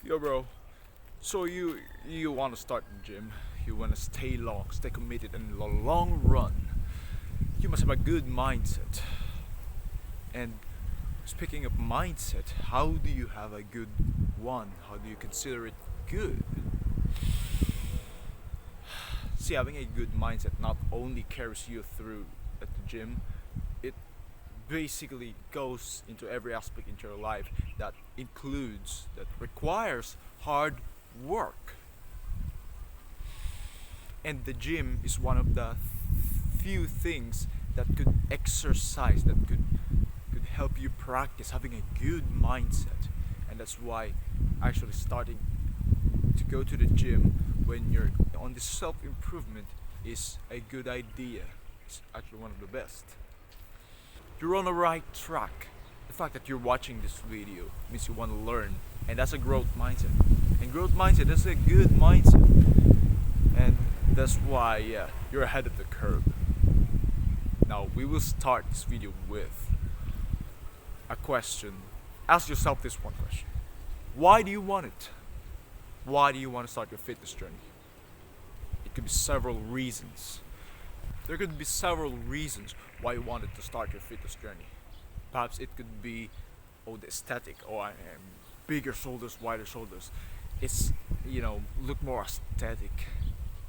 Yo, bro. So you want to start the gym? You want to stay long, stay committed in the long run. You must have a good mindset. And speaking of mindset, how do you have a good one? How do you consider it good? See, having a good mindset not only carries you through at the gym, it basically goes into every aspect into your life that requires hard work. And the gym is one of the few things that could exercise, that could help you practice having a good mindset. And that's why actually starting to go to the gym when you're on this self improvement is a good idea. It's actually one of the best. You're on the right track. The fact that you're watching this video means you want to learn, and that's a growth mindset. And growth mindset is a good mindset, and that's why you're ahead of the curve. Now we will start this video with a question. Ask yourself this one question: why do you want it? Why do you want to start your fitness journey? It could be several reasons. There could be several reasons why you wanted to start your fitness journey. Perhaps it could be, oh, the aesthetic. Oh, I am bigger shoulders, wider shoulders. It's, look more aesthetic.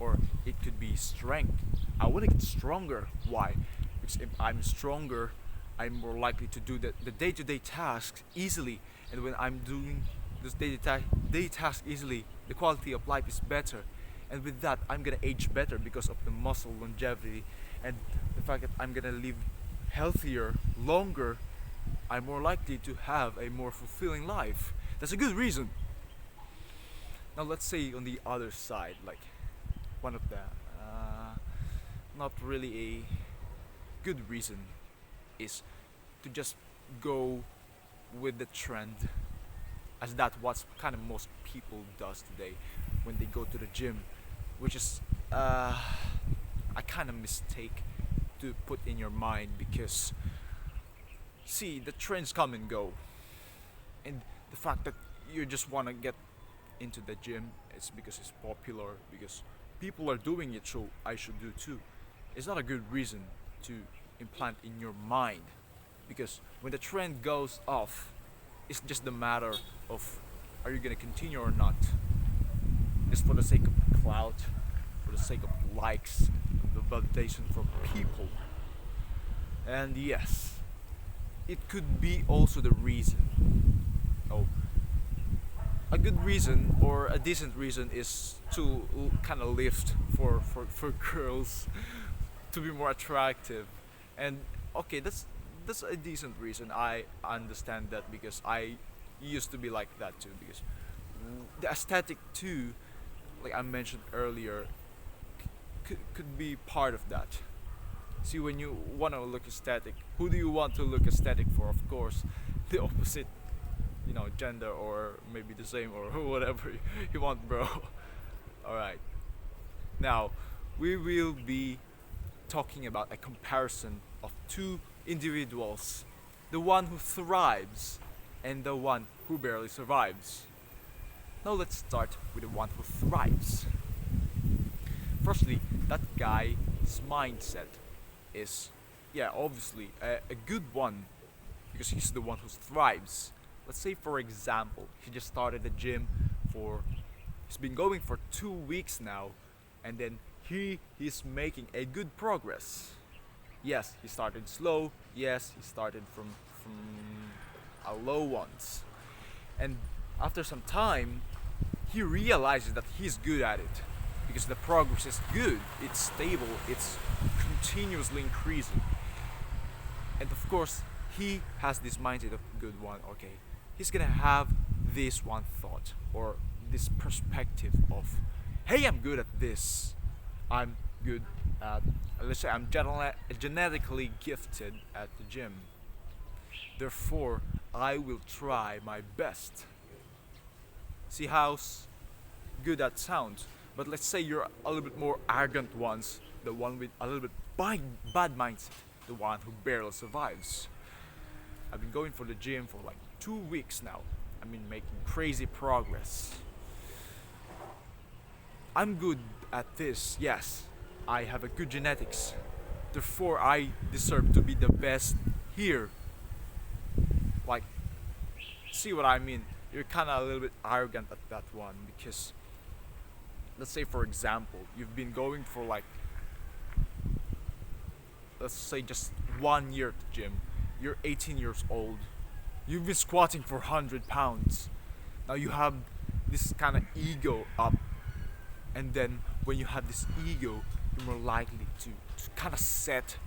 Or it could be strength. I want to get stronger. Why? Because if I'm stronger, I'm more likely to do the day-to-day tasks easily. And when I'm doing this day task easily, the quality of life is better. And with that, I'm gonna age better because of the muscle longevity and the fact that I'm gonna live healthier, longer. I'm more likely to have a more fulfilling life. That's a good reason. Now let's say on the other side, like one of the not really a good reason is to just go with the trend, as that's what kind of most people does today when they go to the gym, which is a kind of mistake to put in your mind, because see, the trends come and go, and the fact that you just want to get into the gym, it's because it's popular, because people are doing it, so I should do too. It's not a good reason to implant in your mind, because when the trend goes off, it's just the matter of, are you gonna continue or not? Just for the sake of clout, for the sake of likes, the validation from people. And yes, it could be also the reason. Oh, a good reason or a decent reason is to kind of lift for girls to be more attractive. And okay, that's a decent reason. I understand that, because I used to be like that too, because the aesthetic too, like I mentioned earlier, could be part of that. See, when you want to look aesthetic, who do you want to look aesthetic for? Of course, the opposite, gender, or maybe the same, or whatever you want, bro. Alright. Now, we will be talking about a comparison of two individuals, the one who thrives and the one who barely survives. Now let's start with the one who thrives. Firstly, that guy's mindset is, obviously a good one, because he's the one who thrives. Let's say, for example, he just started the gym he's been going for 2 weeks now, and then he is making a good progress. Yes, he started slow. Yes, he started from a low ones, and after some time, he realizes that he's good at it, because the progress is good, it's stable, it's continuously increasing. And of course, he has this mindset of good one. Okay, he's gonna have this one thought or this perspective of, hey, I'm good at this. I'm good at, let's say, I'm genetically gifted at the gym. Therefore, I will try my best. See how good that sounds? But let's say you're a little bit more arrogant ones, the one with a little bit bad mindset, the one who barely survives. I've been going for the gym for like 2 weeks now. I mean making crazy progress. I'm good at this, yes. I have a good genetics. Therefore, I deserve to be the best here. Like, see what I mean? You're kind of a little bit arrogant at that one because, let's say, for example, you've been going for like, let's say, just 1 year at the gym. You're 18 years old. You've been squatting for 100 pounds. Now you have this kind of ego up, and then when you have this ego, you're more likely to kind of set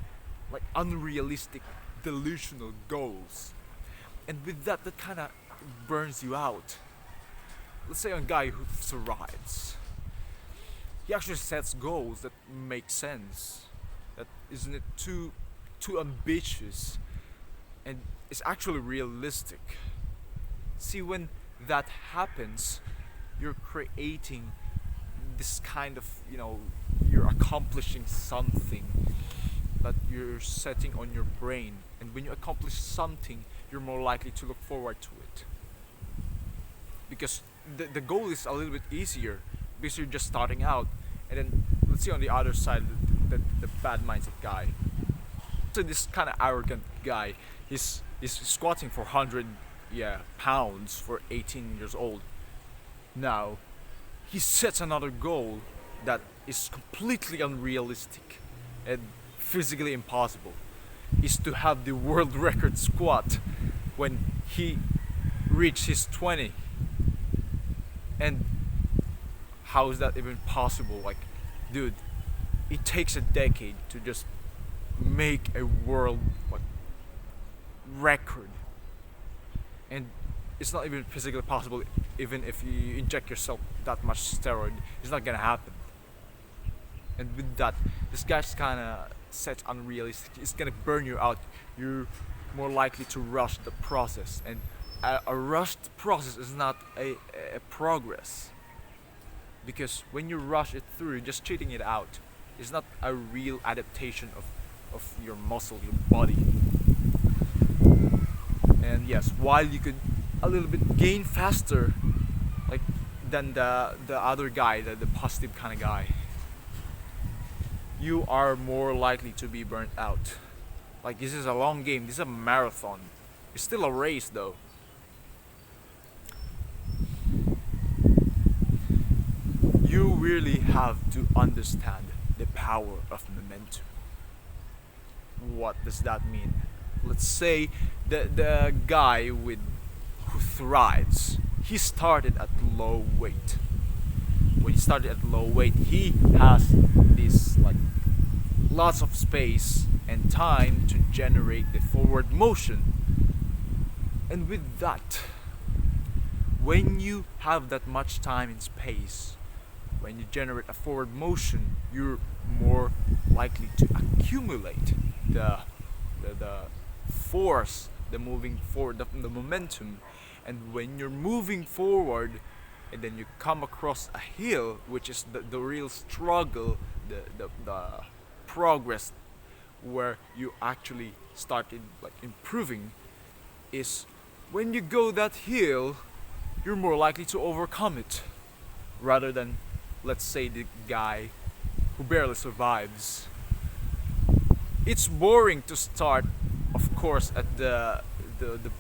like unrealistic, delusional goals, and with that, that kind of burns you out. Let's say a guy who thrives, he actually sets goals that make sense, that isn't it too ambitious, and it's actually realistic. See, when that happens, you're creating this kind of, you're accomplishing something that you're setting on your brain, and when you accomplish something, you're more likely to look forward to it, because the goal is a little bit easier because you're just starting out. And then let's see on the other side, the bad mindset guy. So this kind of arrogant guy, he's squatting for 100 pounds for 18 years old. Now he sets another goal that is completely unrealistic and physically impossible, is to have the world record squat when he reached his 20. And how is that even possible? Like, dude, it takes a decade to just make a world like record, and it's not even physically possible. Even if you inject yourself that much steroid, it's not gonna happen. And with that, this guy's kind of set unrealistic. It's gonna burn you out. You're more likely to rush the process, and a rushed process is not a progress, because when you rush it through, you're just cheating it out. It's not a real adaptation of your muscle, your body. And yes, while you could a little bit gain faster, like than the other guy, the positive kind of guy, you are more likely to be burnt out. Like, this is a long game. This is a marathon. It's still a race though. You really have to understand the power of momentum. What does that mean? Let's say the guy who thrives, he started at low weight. When he started at low weight, he has this like lots of space and time to generate the forward motion. And with that, when you have that much time and space, when you generate a forward motion, you're more likely to accumulate the force, the moving forward, the momentum. And when you're moving forward, and then you come across a hill, which is the real struggle, the progress, where you actually started like improving, is when you go that hill, you're more likely to overcome it, rather than, let's say, the guy who barely survives. It's boring to start, of course, at the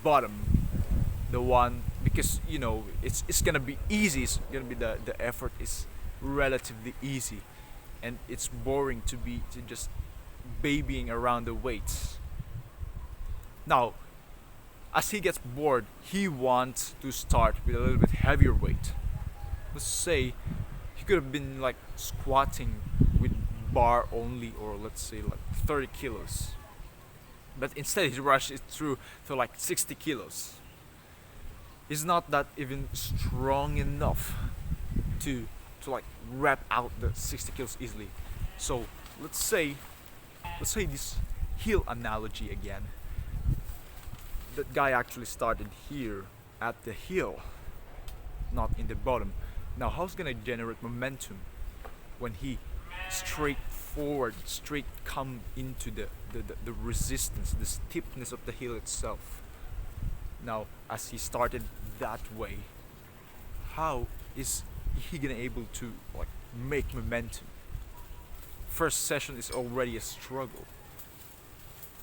bottom, the one, because it's gonna be easy. It's gonna be the effort is relatively easy, and it's boring to just babying around the weights. Now, as he gets bored, he wants to start with a little bit heavier weight. Let's say he could have been like squatting with bar only, or let's say like 30 kilos, but instead he rushed it through to like 60 kilos. He's not that even strong enough to like wrap out the 60 kilos easily. So let's say this heel analogy again. That guy actually started here at the heel, not in the bottom. Now, how's gonna generate momentum when he straight come into the resistance, the stiffness of the heel itself? Now, as he started that way, how is he gonna able to like make momentum? First session is already a struggle.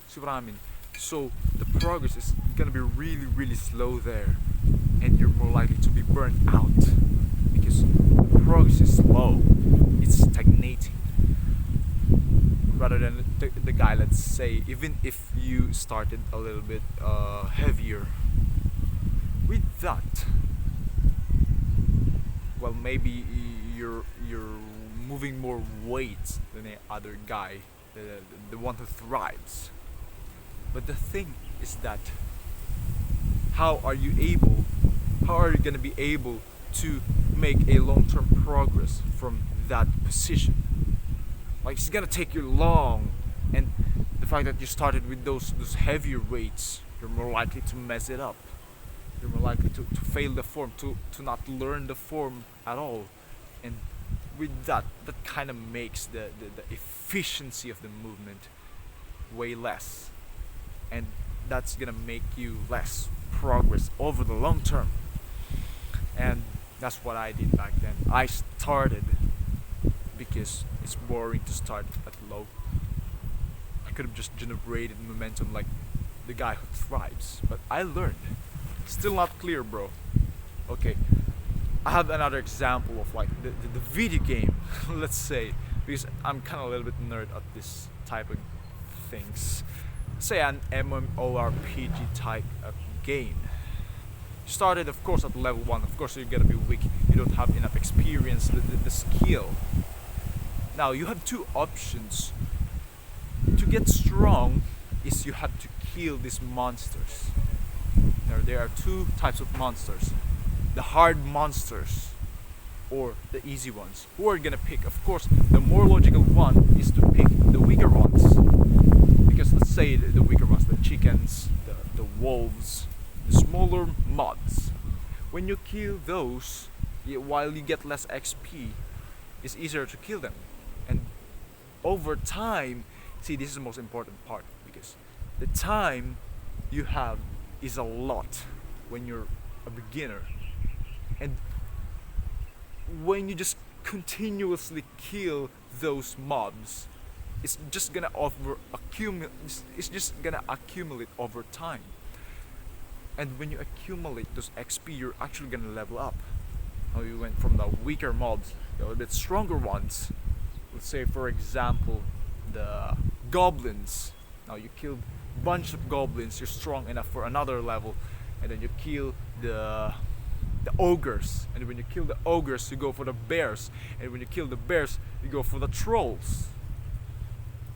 See what I mean? So the progress is gonna be really, really slow there, and you're more likely to be burnt out because the progress is slow. It's stagnating. Rather than the guy, let's say, even if you started a little bit heavier, with that, well, maybe you're moving more weight than the other guy, the one who thrives. But the thing is that how are you able, how are you gonna be able to make a long-term progress from that position? Like it's gonna take you long, and the fact that you started with those heavier weights, you're more likely to mess it up. You're more likely to fail the form, to not learn the form at all. And with that kind of makes the efficiency of the movement way less. And that's gonna make you less progress over the long term. And that's what I did back then. I started because it's boring to start at low. I could have just generated momentum like the guy who thrives, but I learned. Still not clear, bro. Okay, I have another example of like the video game, let's say, because I'm kind of a little bit nerd at this type of things. Say an MMORPG type of game. You started, of course, at level 1. Of course, you're gonna be weak. You don't have enough experience, the skill. Now, you have two options. To get strong is you have to kill these monsters. Now, there are two types of monsters. The hard monsters or the easy ones. Who are you gonna pick? Of course, the more logical one is to pick the weaker ones. Because let's say the weaker ones, the chickens, the wolves, the smaller mobs. When you kill those, while you get less XP, it's easier to kill them. And over time, see, this is the most important part because the time you have is a lot when you're a beginner. And when you just continuously kill those mobs, it's just gonna it's just gonna accumulate over time. And when you accumulate those XP, you're actually gonna level up. Now you went from the weaker mobs to a little bit stronger ones. Let's say, for example, the goblins. Now you killed a bunch of goblins, you're strong enough for another level, and then you kill the ogres. And when you kill the ogres, you go for the bears. And when you kill the bears, you go for the trolls.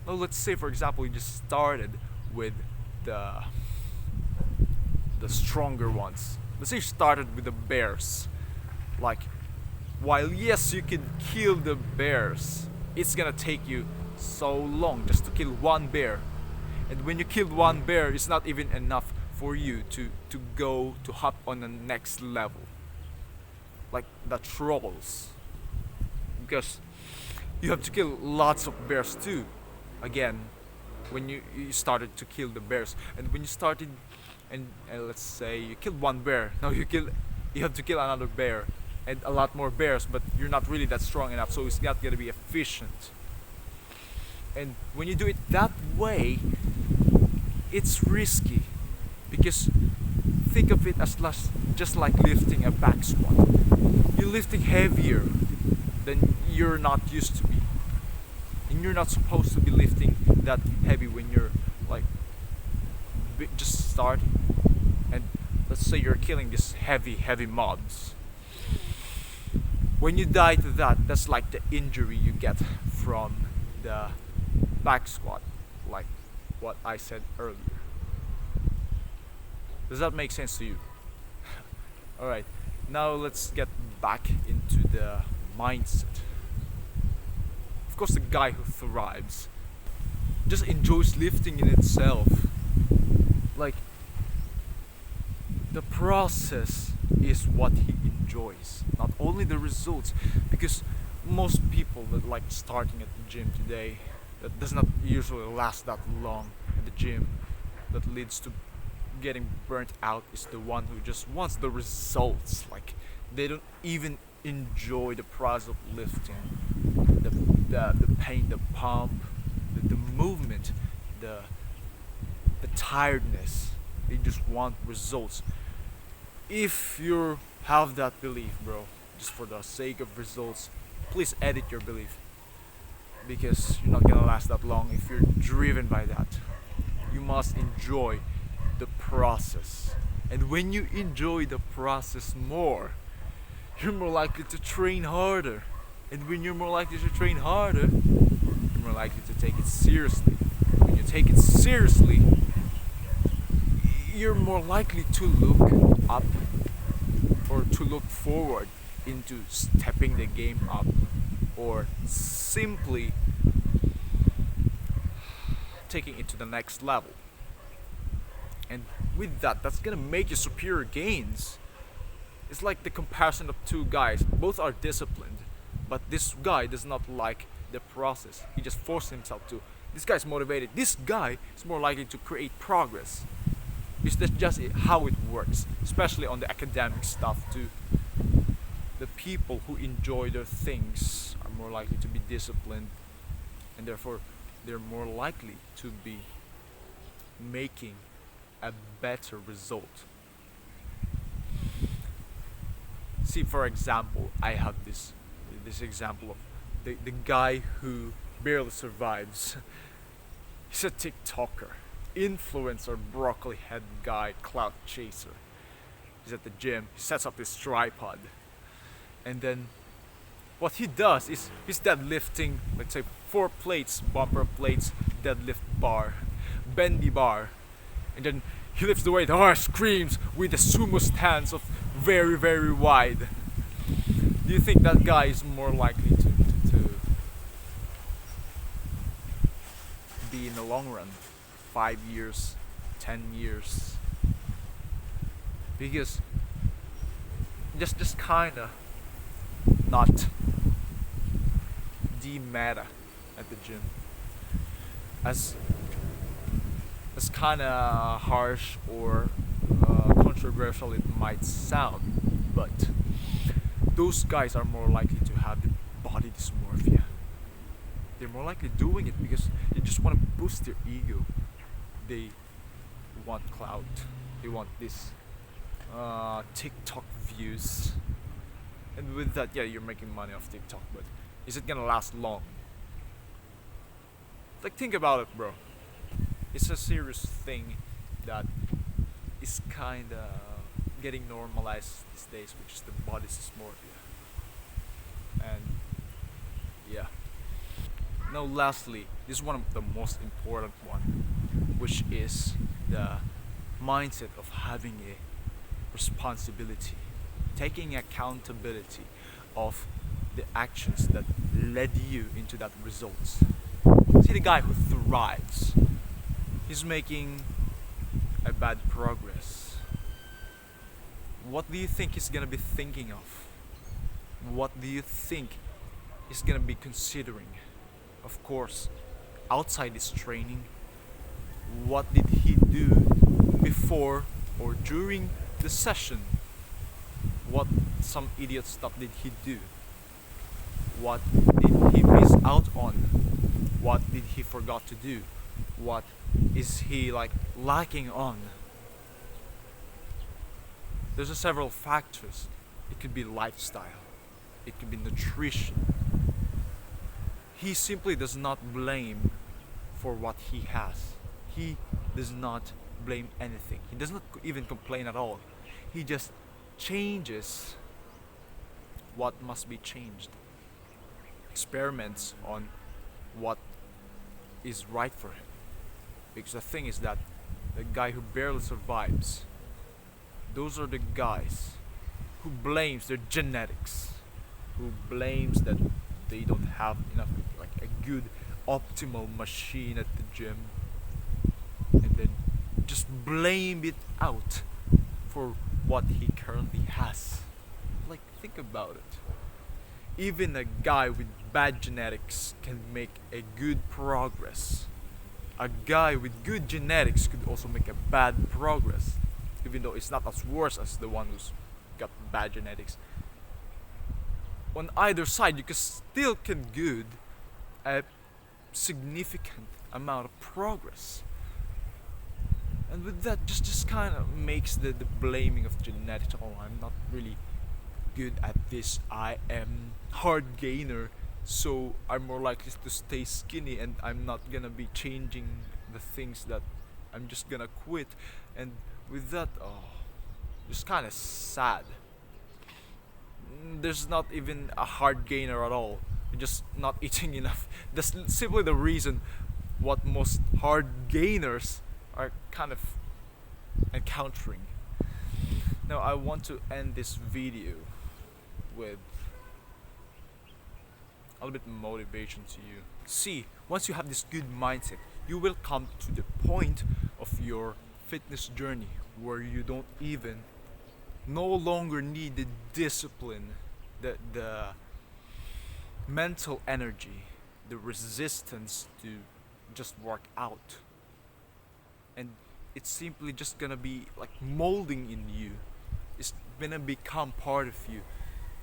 Now let's say, for example, you just started with the stronger ones. Let's say you started with the bears. Like, while yes, you can kill the bears, it's gonna take you so long just to kill one bear. And when you kill one bear, it's not even enough for you to go to hop on the next level. Like the trolls. Because you have to kill lots of bears too. Again, when you started to kill the bears, and when you started, and let's say you killed one bear, now you have to kill another bear, and a lot more bears, but you're not really that strong enough, so it's not gonna be efficient. And when you do it that way, it's risky, because think of it as just like lifting a back squat. You're lifting heavier than you're not used to be. And you're not supposed to be lifting that heavy when you're like just starting. And let's say you're killing these heavy mobs. When you die to that, that's like the injury you get from the back squat, like what I said earlier. Does that make sense to you? Alright, now let's get back into the mindset. Of course, the guy who thrives just enjoys lifting in itself. Like, the process is what he enjoys, not only the results. Because most people that like starting at the gym today, that does not usually last that long at the gym, that leads to getting burnt out is the one who just wants the results. Like they don't even enjoy the process of lifting, the pain, the pump, the movement, the the tiredness. They just want results. If you have that belief, bro, just for the sake of results, please edit your belief because you're not gonna last that long if you're driven by that. You must enjoy the process. And when you enjoy the process more, you're more likely to train harder. And when you're more likely to train harder, you're more likely to take it seriously. When you take it seriously, you're more likely to look up or to look forward into stepping the game up or simply taking it to the next level. And with that, that's gonna make you superior gains. It's like the comparison of two guys. Both are disciplined, but this guy does not like the process. He just forced himself to. This guy's motivated. This guy is more likely to create progress. It's just how it works, especially on the academic stuff too. The people who enjoy their things are more likely to be disciplined, and therefore they're more likely to be making a better result. See, for example, I have this example of the guy who barely survives. He's a TikToker, influencer, broccoli head guy, clout chaser. He's at the gym. He sets up his tripod, and then what he does is he's deadlifting, let's say 4 plates, bumper plates, deadlift bar, bendy bar, and then he lifts the weight, screams with the sumo stance of very, very wide. Do you think that guy is more likely to be in the long run? 5 years, 10 years? Because just kinda not de-meta at the gym. As kind of harsh or controversial it might sound, but those guys are more likely to have the body dysmorphia. They're more likely doing it because they just want to boost their ego. They want clout. They want this TikTok views. And with that, yeah, you're making money off TikTok, but is it gonna last long? Like, think about it, bro. It's a serious thing that is kinda getting normalized these days, which is the body dysmorphia. And yeah. Now, lastly, this is one of the most important one, which is the mindset of having a responsibility, taking accountability of the actions that led you into that results. See, the guy who thrives, he's making a bad progress. What do you think he's gonna be thinking of? What do you think he's gonna be considering? Of course, outside his training, what did he do before or during the session? What some idiot stuff did he do? What did he miss out on? What did he forgot to do? What is he like lacking on? There's several factors. It could be lifestyle. It could be nutrition. He simply does not blame for what he has. He does not blame anything. He does not even complain at all. He just changes what must be changed. Experiments on what is right for him. Because the thing is that the guy who barely survives, those are the guys who blames their genetics, who blames that they don't have enough, like a good optimal machine at the gym, and then just blame it out for what he currently has. Like, think about it. Even a guy with bad genetics can make a good progress. a guy with good genetics could also make a bad progress, even though it's not as worse as the one who's got bad genetics. On either side, you can still can good a significant amount of progress. And with that, just kind of makes the blaming of genetics. Oh, I'm not really good at this. I am hard gainer, so I'm more likely to stay skinny, and I'm not gonna be changing the things that I'm just gonna quit. And with that, oh, just kind of sad. There's not even a hard gainer at all. You're just not eating enough. That's simply the reason what most hard gainers are kind of encountering. Now, I want to end this video with a little bit of motivation to you. See, once you have this good mindset, you will come to the point of your fitness journey where you don't even no longer need the discipline, the mental energy, the resistance to just work out. And it's simply just gonna be like molding in you. It's gonna become part of you.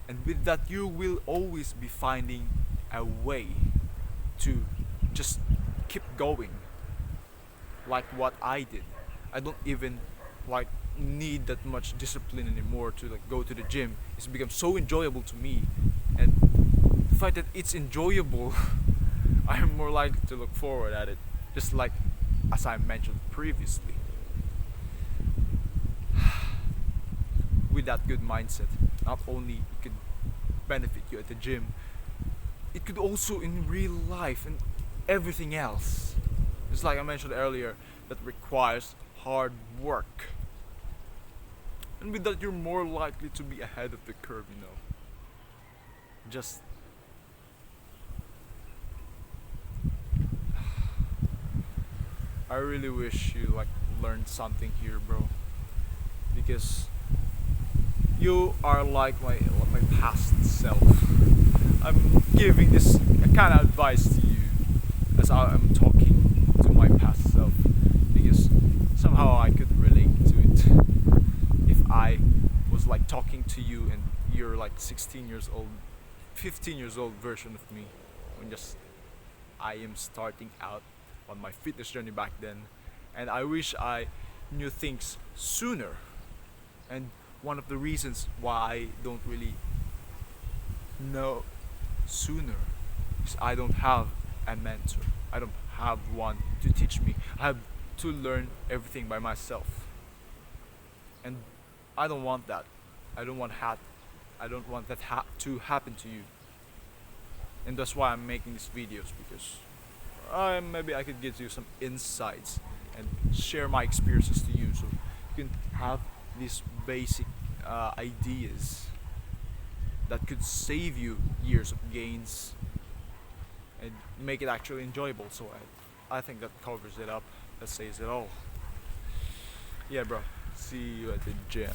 And with that, you will always be finding a way to just keep going. Like what I did. I don't even like need that much discipline anymore to like go to the gym. It's become so enjoyable to me, and the fact that it's enjoyable, I'm more likely to look forward at it. Just like as I mentioned previously. With that good mindset, not only it could benefit you at the gym, it could also in real life and everything else. Just like I mentioned earlier, that requires hard work. And with that, you're more likely to be ahead of the curve, you know. Just I really wish you like learned something here, bro. Because you are like my past self. I'm giving this kind of advice to you as I'm talking to my past self, because somehow I could relate to it. If I was like talking to you and you're like 16 years old, 15 years old version of me, when just I am starting out on my fitness journey back then, and I wish I knew things sooner. And one of the reasons why I don't really know sooner is I don't have a mentor. I don't have one to teach me. I have to learn everything by myself. And I don't want that. I don't want that to happen to you. And that's why I'm making these videos, because maybe I could give you some insights and share my experiences to you, so you can have these basic ideas that could save you years of gains and make it actually enjoyable. So I think that covers it up. That says it all. Yeah, bro. See you at the gym.